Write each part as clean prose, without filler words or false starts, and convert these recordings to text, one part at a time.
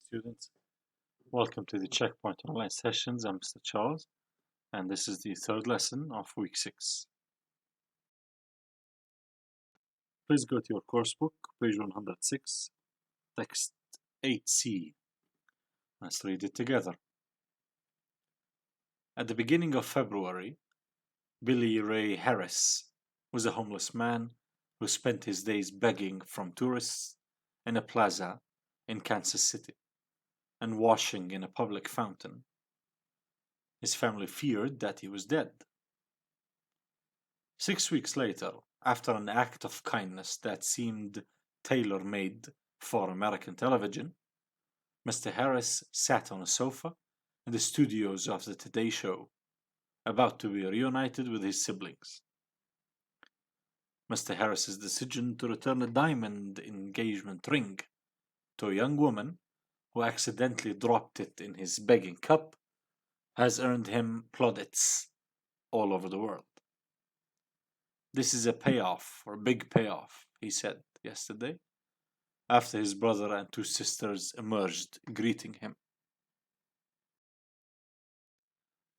students. Welcome to the Checkpoint Online Sessions. I'm Mr. Charles, and this is the third lesson of week 6. Please go to your coursebook, page 106, text 8C. Let's read it together. At the beginning of February, Billy Ray Harris was a homeless man who spent his days begging from tourists in a plaza in Kansas City and washing in a public fountain. His family feared that he was dead. 6 weeks later, after an act of kindness that seemed tailor-made for American television, Mr. Harris sat on a sofa in the studios of the Today Show, about to be reunited with his siblings. Mr. Harris's decision to return a diamond engagement ring to a young woman who accidentally dropped it in his begging cup has earned him plaudits all over the world. This is a payoff, or a big payoff, he said yesterday, after his brother and 2 sisters emerged greeting him.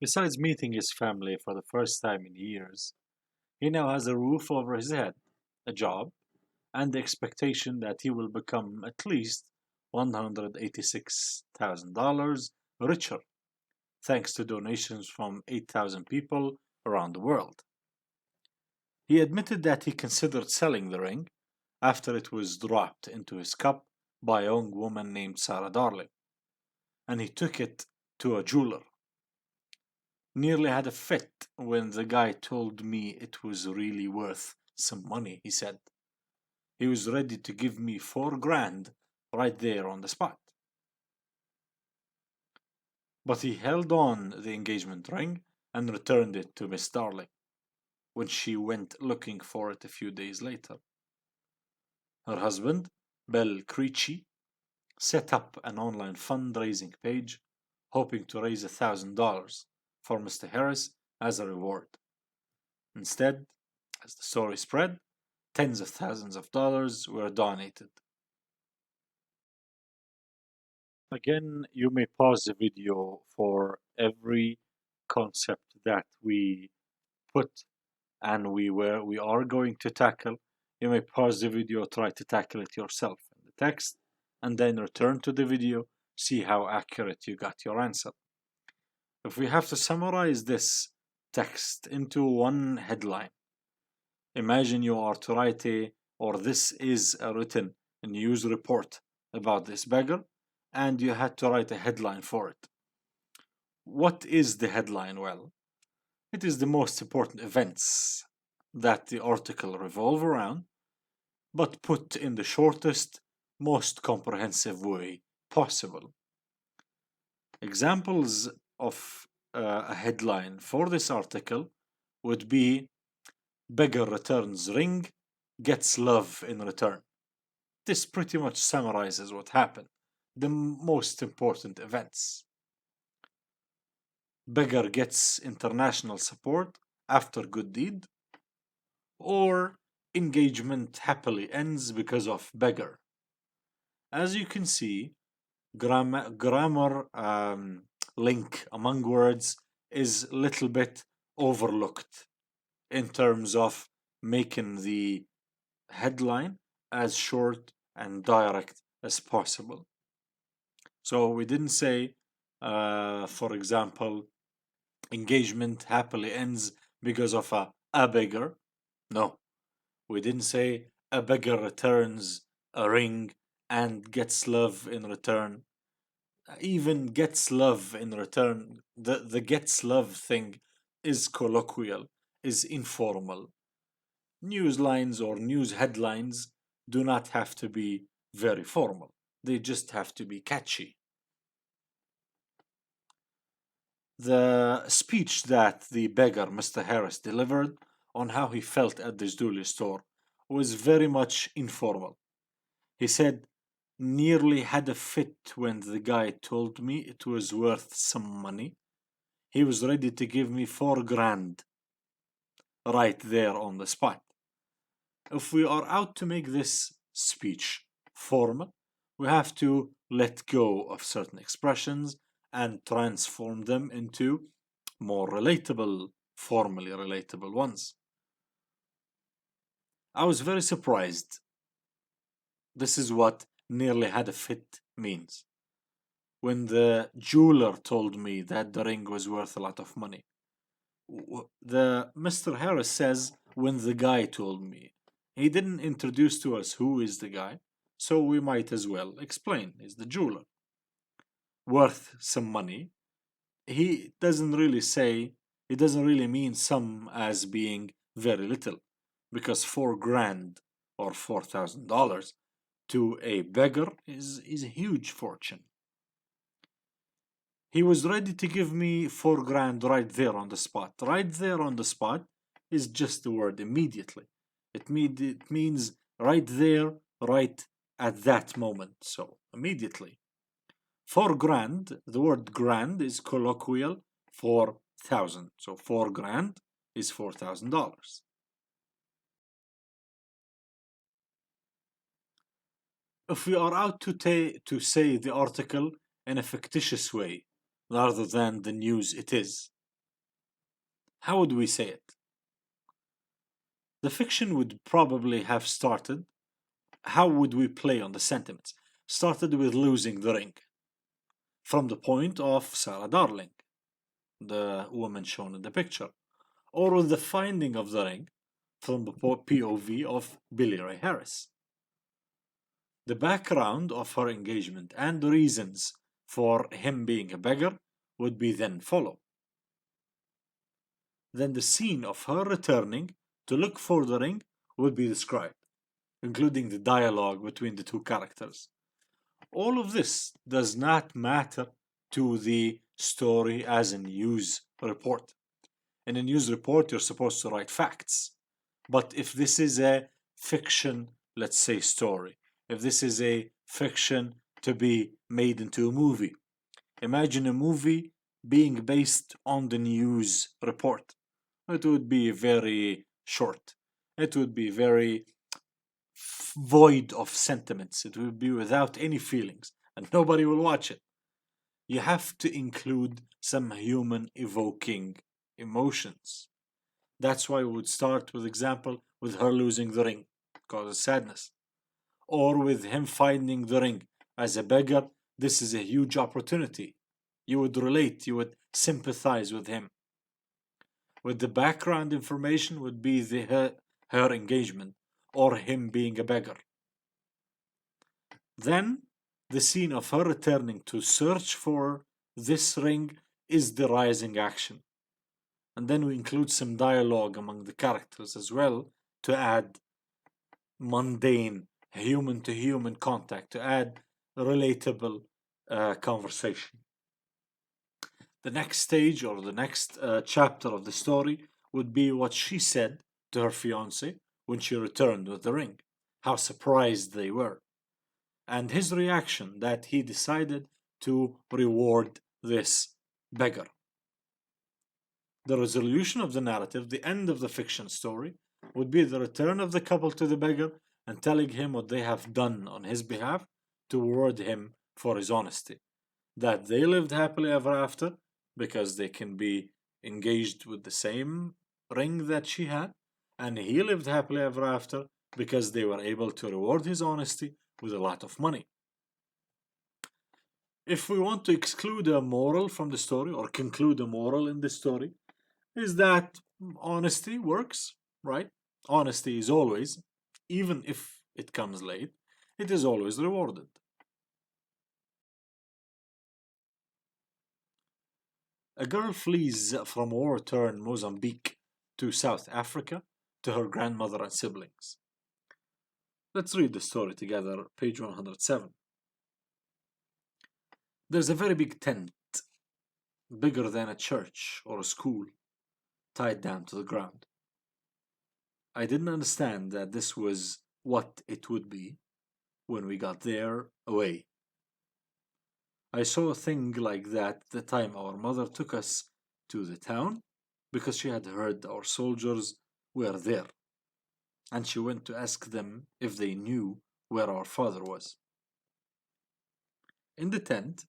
Besides meeting his family for the first time in years, he now has a roof over his head, a job, and the expectation that he will become at least $186,000 richer, thanks to donations from 8,000 people around the world. He admitted that he considered selling the ring after it was dropped into his cup by a young woman named Sarah Darling, and he took it to a jeweler. Nearly had a fit when the guy told me it was really worth some money, he said. He was ready to give me $4,000 right there on the spot. But he held on the engagement ring and returned it to Miss Darling when she went looking for it a few days later. Her husband, Bill Creechy, set up an online fundraising page hoping to raise $1,000 for Mr. Harris as a reward. Instead, as the story spread, tens of thousands of dollars were donated. Again, you may pause the video for every concept that we put and we are going to tackle. You may pause the video, try to tackle it yourself in the text, and then return to the video, see how accurate you got your answer. If we have to summarize this text into one headline, imagine you are to write this is a written news report about this beggar, and you had to write a headline for it. What is the headline? Well, it is the most important events that the article revolve around, but put in the shortest, most comprehensive way possible. Examples of a headline for this article would be Beggar returns ring, gets love in return. This pretty much summarizes what happened, the most important events. Beggar gets international support after good deed, or engagement happily ends because of beggar. As you can see, grammar link among words is a little bit overlooked in terms of making the headline as short and direct as possible. So we didn't say, for example, engagement happily ends because of a beggar. No, we didn't say a beggar returns a ring and gets love in return. Even gets love in return, the gets love thing is colloquial, is informal. News lines or news headlines do not have to be very formal. They just have to be catchy. The speech that the beggar, Mr. Harris, delivered on how he felt at this jewelry store was very much informal. He said, nearly had a fit when the guy told me it was worth some money. He was ready to give me $4,000 right there on the spot. If we are out to make this speech formal, we have to let go of certain expressions and transform them into more relatable, formally relatable ones. I was very surprised. This is what nearly had a fit means. When the jeweler told me that the ring was worth a lot of money, the Mr. Harris says when the guy told me. He didn't introduce to us who is the guy, so we might as well explain. Is the jeweler worth some money? He doesn't really say, he doesn't really mean some as being very little, because 4 grand or $4,000 to a beggar is a huge fortune. He was ready to give me 4 grand right there on the spot. Right there on the spot is just the word immediately. It means right there, right at that moment. So immediately. 4 grand, the word grand is colloquial for thousand. So 4 grand is $4,000. If we are out to say the article in a fictitious way rather than the news it is, how would we say it? The fiction would probably have started. How would we play on the sentiments? Started with losing the ring. From the point of Sarah Darling, the woman shown in the picture, or with the finding of the ring from the POV of Billy Ray Harris. The background of her engagement and the reasons for him being a beggar would be then follow. Then the scene of her returning to look for the ring would be described, including the dialogue between the two characters. All of this does not matter to the story as a news report. In a news report, you're supposed to write facts. But if this is a fiction, let's say, story, if this is a fiction to be made into a movie, imagine a movie being based on the news report. It would be very short. It would be very void of sentiments. It would be without any feelings, and nobody will watch it. You have to include some human evoking emotions. That's why we would start with example with her losing the ring, causes sadness. Or with him finding the ring. As a beggar, this is a huge opportunity. You would relate, you would sympathize with him. With the background information would be her engagement or him being a beggar. Then the scene of her returning to search for this ring is the rising action. And then we include some dialogue among the characters as well to add mundane human to human contact, to add relatable conversation. The next stage or the next chapter of the story would be what she said to her fiance when she returned with the ring, how surprised they were, and his reaction that he decided to reward this beggar. The resolution of the narrative, the end of the fiction story, would be the return of the couple to the beggar and telling him what they have done on his behalf to reward him for his honesty. That they lived happily ever after because they can be engaged with the same ring that she had, and he lived happily ever after because they were able to reward his honesty with a lot of money. If we want to exclude a moral from the story or conclude a moral in the story, is that honesty works, right? Honesty is always, even if it comes late, it is always rewarded. A girl flees from war-torn Mozambique to South Africa to her grandmother and siblings. Let's read the story together, page 107. There's a very big tent, bigger than a church or a school, tied down to the ground. I didn't understand that this was what it would be when we got there away. I saw a thing like that the time our mother took us to the town because she had heard our soldiers were there, and she went to ask them if they knew where our father was. In the tent,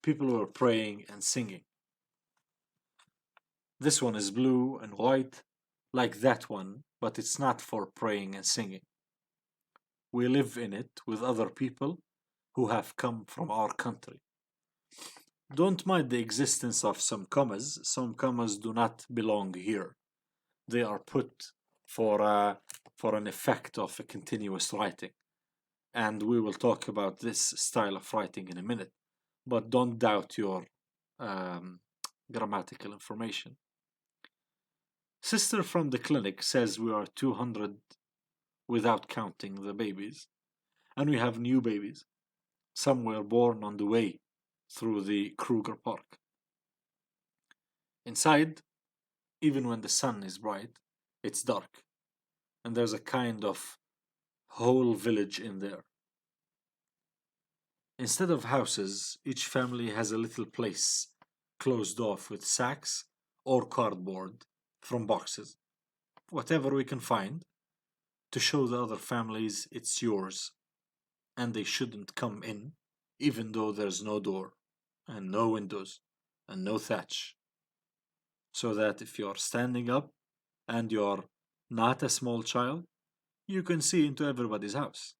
people were praying and singing. This one is blue and white, like that one, but it's not for praying and singing. We live in it with other people who have come from our country. Don't mind the existence of some commas. Some commas do not belong here. They are put for an effect of a continuous writing. And we will talk about this style of writing in a minute. But don't doubt your grammatical information. Sister from the clinic says we are 200 without counting the babies. And we have new babies. Some were born on the way through the Kruger Park. Inside, even when the sun is bright, it's dark. And there's a kind of whole village in there. Instead of houses, each family has a little place closed off with sacks or cardboard from boxes, whatever we can find, to show the other families it's yours and they shouldn't come in, even though there's no door and no windows and no thatch. So that if you're standing up and you're not a small child, you can see into everybody's house.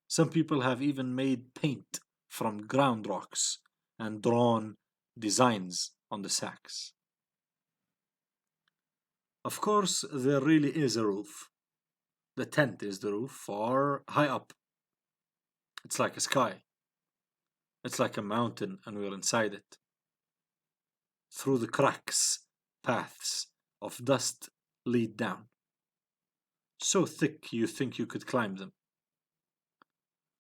Some people have even made paint from ground rocks and drawn designs on the sacks. Of course, there really is a roof. The tent is the roof, far high up. It's like a sky. It's like a mountain, and we're inside it. Through the cracks, paths of dust lead down. So thick you think you could climb them.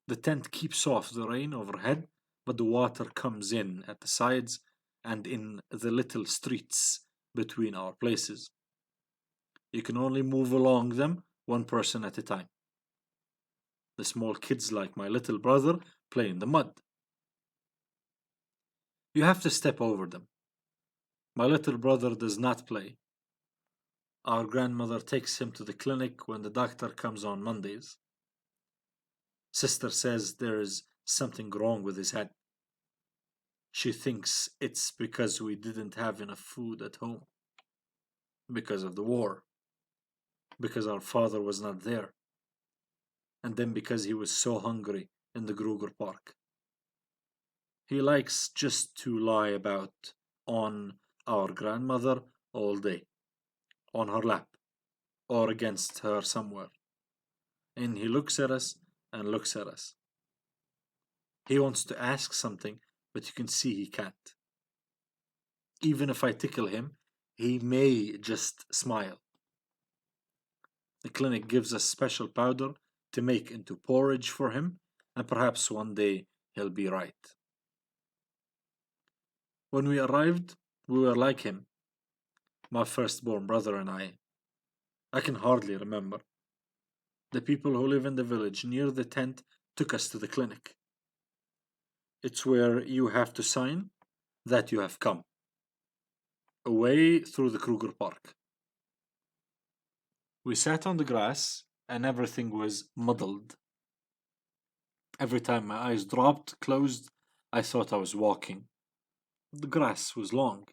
The tent keeps off the rain overhead, but the water comes in at the sides and in the little streets between our places. You can only move along them one person at a time. The small kids, like my little brother, play in the mud. You have to step over them. My little brother does not play. Our grandmother takes him to the clinic when the doctor comes on Mondays. Sister says there is something wrong with his head. She thinks it's because we didn't have enough food at home. Because of the war. Because our father was not there. And then because he was so hungry in the Kruger Park. He likes just to lie about on our grandmother all day, on her lap, or against her somewhere. And he looks at us and looks at us. He wants to ask something, but you can see he can't. Even if I tickle him, he may just smile. The clinic gives us special powder to make into porridge for him, and perhaps one day he'll be right. When we arrived, we were like him, my firstborn brother and I. I can hardly remember. The people who live in the village near the tent took us to the clinic. It's where you have to sign that you have come. Away through the Kruger Park. We sat on the grass and everything was muddled. Every time my eyes dropped, closed, I thought I was walking. The grass was long.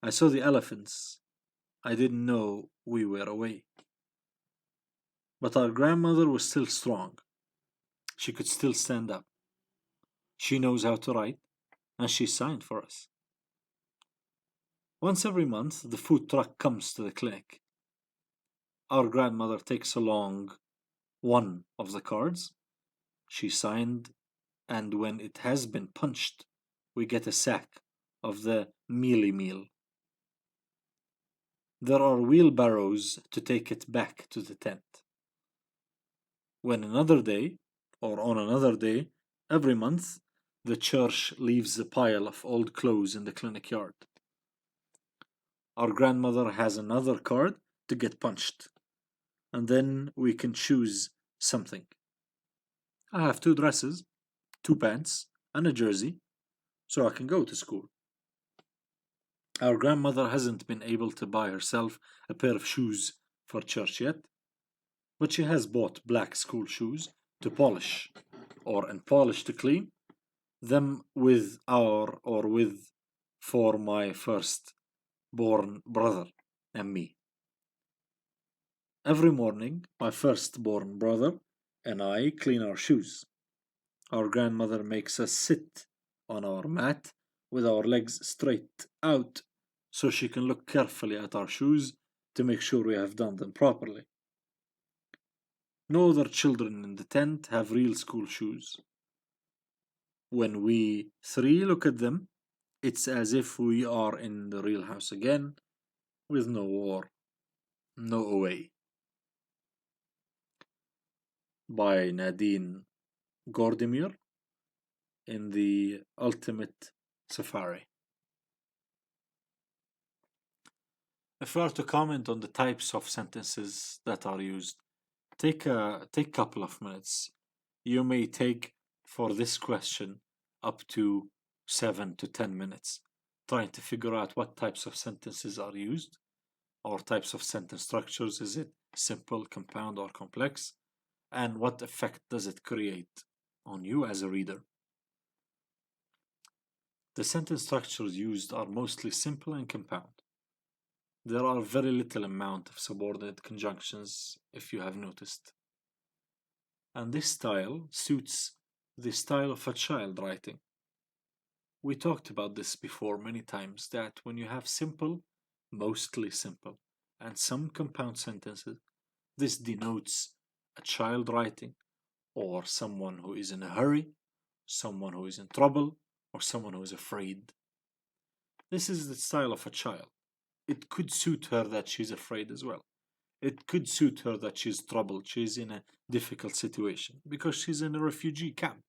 I saw the elephants. I didn't know we were away. But our grandmother was still strong. She could still stand up. She knows how to write, and she signed for us. Once every month, the food truck comes to the clinic. Our grandmother takes along one of the cards. She signed, and when it has been punched, we get a sack of the mealie meal. There are wheelbarrows to take it back to the tent. When another day, or on another day, every month, the church leaves a pile of old clothes in the clinic yard. Our grandmother has another card to get punched, and then we can choose something. I have 2 dresses, 2 pants, and a jersey, so I can go to school. Our grandmother hasn't been able to buy herself a pair of shoes for church yet, but she has bought black school shoes to polish or unpolished clean, them with for my first born brother and me. Every morning, my firstborn brother and I clean our shoes. Our grandmother makes us sit on our mat with our legs straight out so she can look carefully at our shoes to make sure we have done them properly. No other children in the tent have real school shoes. When we three look at them, it's as if we are in the real house again, with no war, no away. By Nadine Gordimer in The Ultimate Safari. If we are to comment on the types of sentences that are used, take a couple of minutes. You may take for this question up to 7 to 10 minutes trying to figure out what types of sentences are used or types of sentence structures. Is it simple, compound, or complex? And what effect does it create on you as a reader? The sentence structures used are mostly simple and compound. There are very little amount of subordinate conjunctions, if you have noticed. And this style suits the style of a child writing. We talked about this before many times, that when you have simple, mostly simple, and some compound sentences, this denotes a child writing, or someone who is in a hurry, someone who is in trouble, or someone who is afraid. This is the style of a child. It could suit her that she's afraid as well. It could suit her that she's troubled, she's in a difficult situation, because she's in a refugee camp.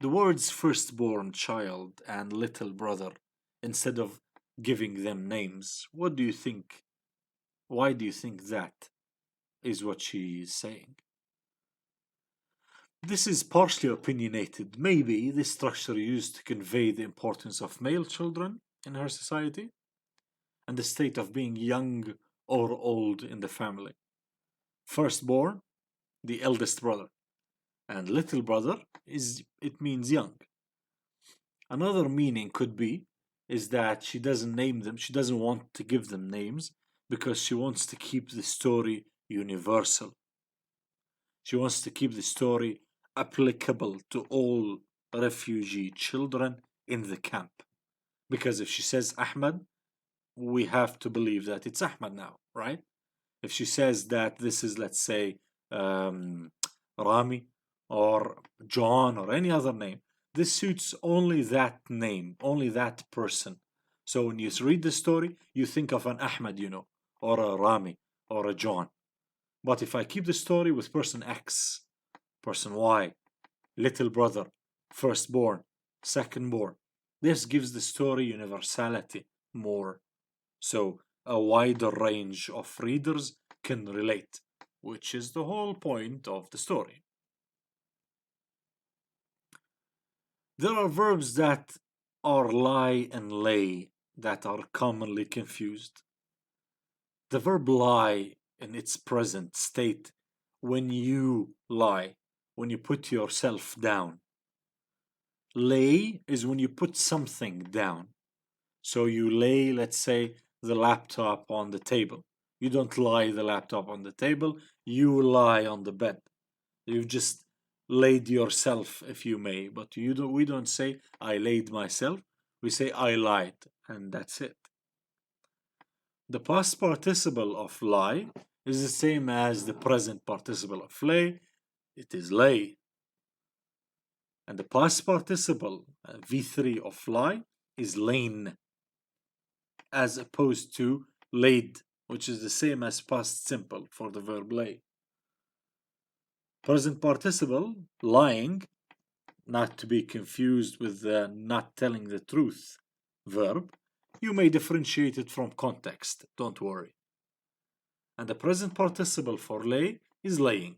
The words firstborn child and little brother, instead of giving them names, what do you think? Why do you think that is what she is saying? This is partially opinionated. Maybe this structure used to convey the importance of male children in her society and the state of being young or old in the family. Firstborn, the eldest brother, and little brother it means young. Another meaning could be is that she doesn't name them, she doesn't want to give them names because she wants to keep the story universal. She wants to keep the story applicable to all refugee children in the camp. Because if she says Ahmed, we have to believe that it's Ahmed now, right? If she says that this is, let's say, Rami or John or any other name, this suits only that name, only that person. So when you read the story, you think of an Ahmed, or a Rami or a John. But if I keep the story with person X, person Y, little brother, firstborn, secondborn, this gives the story universality more. So a wider range of readers can relate, which is the whole point of the story. There are verbs that are lie and lay that are commonly confused. The verb lie in its present state, when you lie, when you put yourself down. Lay is when you put something down. So you lay, let's say, the laptop on the table. You don't lie the laptop on the table, you lie on the bed. You've just laid yourself, if you may, but we don't say I laid myself, we say I lied, and that's it. The past participle of lie is the same as the present participle of lay. It is lay. And the past participle, V3 of lie, is lain, as opposed to laid, which is the same as past simple for the verb lay. Present participle, lying, not to be confused with the not telling the truth verb, you may differentiate it from context, don't worry. And the present participle for lay is laying.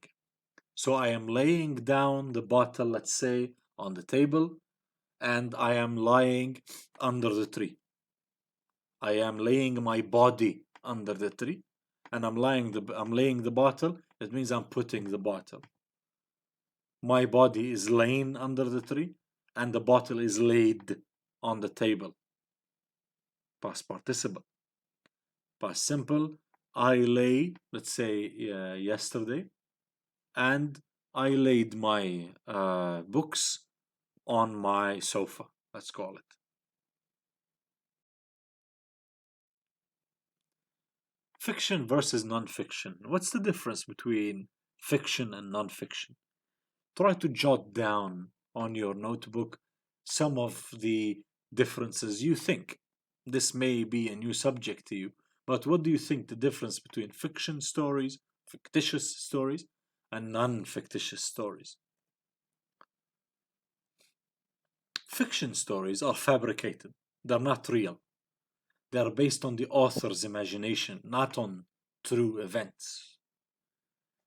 So I am laying down the bottle, let's say, on the table, and I am lying under the tree. I am laying my body under the tree. and I'm laying the bottle, it means I'm putting the bottle. My body is laying under the tree, and the bottle is laid on the table. Past participle. Past simple, I lay, let's say yesterday, and I laid my books on my sofa, let's call it. Fiction versus non-fiction. What's the difference between fiction and non-fiction? Try to jot down on your notebook some of the differences you think. This may be a new subject to you, but what do you think the difference between fiction stories, fictitious stories, and non-fictitious stories? Fiction stories are fabricated. They're not real. They're based on the author's imagination, not on true events.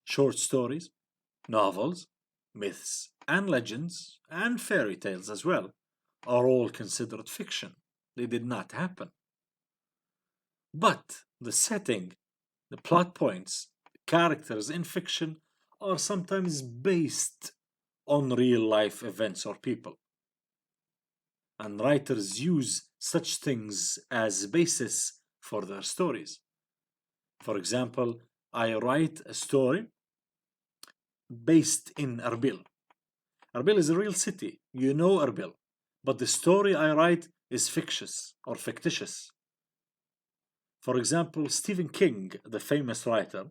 Short stories, novels, myths, and legends, and fairy tales as well, are all considered fiction. They did not happen. But the setting, the plot points, characters in fiction are sometimes based on real life events or people. And writers use such things as basis for their stories. For example, I write a story based in Erbil. Erbil is a real city. You know Erbil. But the story I write is fictitious. For example, Stephen King, the famous writer,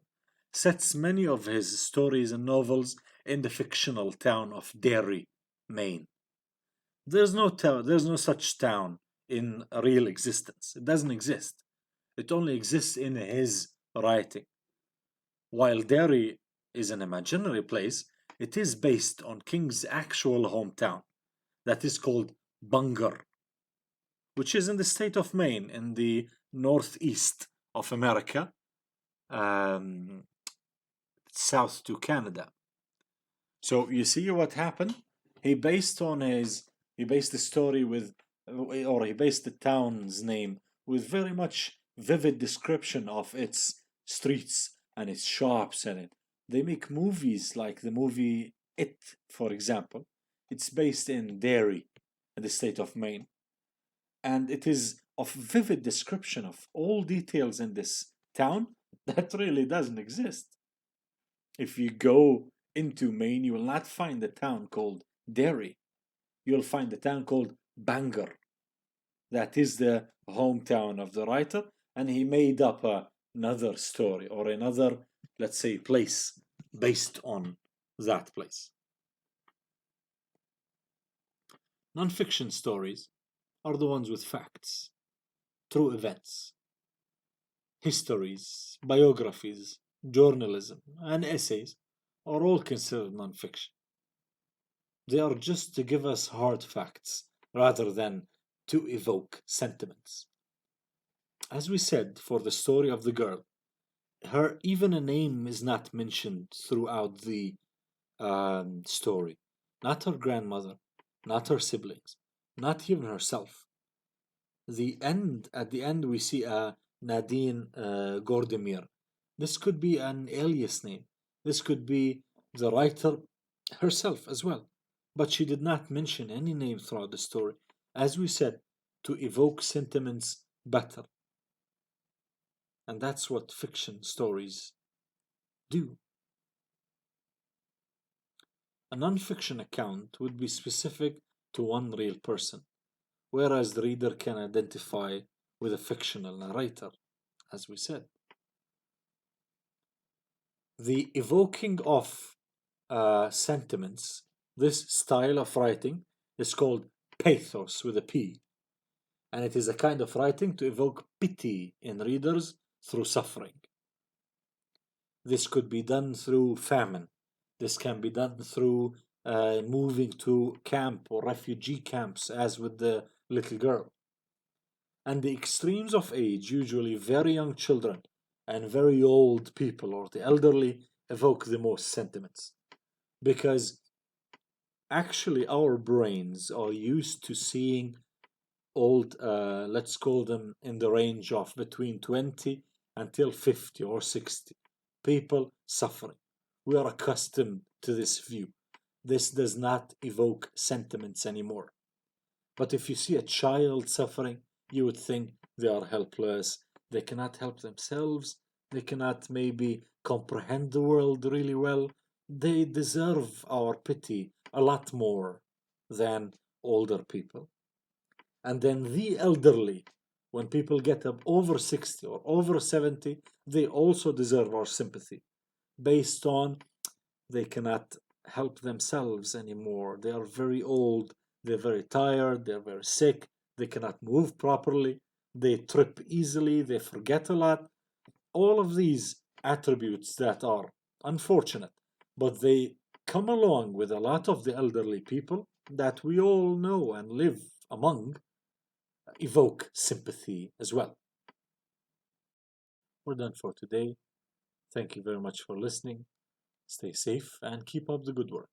sets many of his stories and novels in the fictional town of Derry, Maine. There's no such town in real existence. It doesn't exist. It only exists in his writing. While Derry is an imaginary place, it is based on King's actual hometown that is called Bangor, which is in the state of Maine in the northeast of America, um, south to Canada. So you see what happened? He based the story with, or he based the town's name with very much vivid description of its streets and its shops and it. They make movies like the movie It, for example. It's based in Derry, in the state of Maine, and it is of vivid description of all details in this town that really doesn't exist. If you go into Maine, you will not find a town called Derry. You'll find a town called Bangor. That is the hometown of the writer, and he made up another story or another, let's say, place based on that place. Non-fiction stories are the ones with facts, true events, histories, biographies, journalism, and essays are all considered non-fiction. They are just to give us hard facts rather than to evoke sentiments. As we said for the story of the girl, her even a name is not mentioned throughout the story. Not her grandmother, not her siblings, not even herself. At the end, we see a Nadine Gordemir. This could be an alias name. This could be the writer herself as well. But she did not mention any name throughout the story, as we said, to evoke sentiments better. And that's what fiction stories do. A non-fiction account would be specific to one real person, whereas the reader can identify with a fictional narrator, as we said. The evoking of sentiments, this style of writing, is called pathos with a P, and it is a kind of writing to evoke pity in readers through suffering. This could be done through famine. This can be done through moving to camp or refugee camps, as with the little girl. And the extremes of age, usually very young children and very old people or the elderly, evoke the most sentiments. Because actually, our brains are used to seeing old, let's call them in the range of between 20 until 50 or 60. People suffering. We are accustomed to this view. This does not evoke sentiments anymore. But if you see a child suffering, you would think they are helpless, they cannot help themselves, they cannot maybe comprehend the world really well. They deserve our pity a lot more than older people. And then the elderly, when people get up over 60 or over 70, they also deserve our sympathy based on they cannot help themselves anymore. They are very old, they're very tired, they're very sick, they cannot move properly, they trip easily, they forget a lot. All of these attributes that are unfortunate, but they come along with a lot of the elderly people that we all know and live among, evoke sympathy as well. We're done for today. Thank you very much for listening. Stay safe and keep up the good work.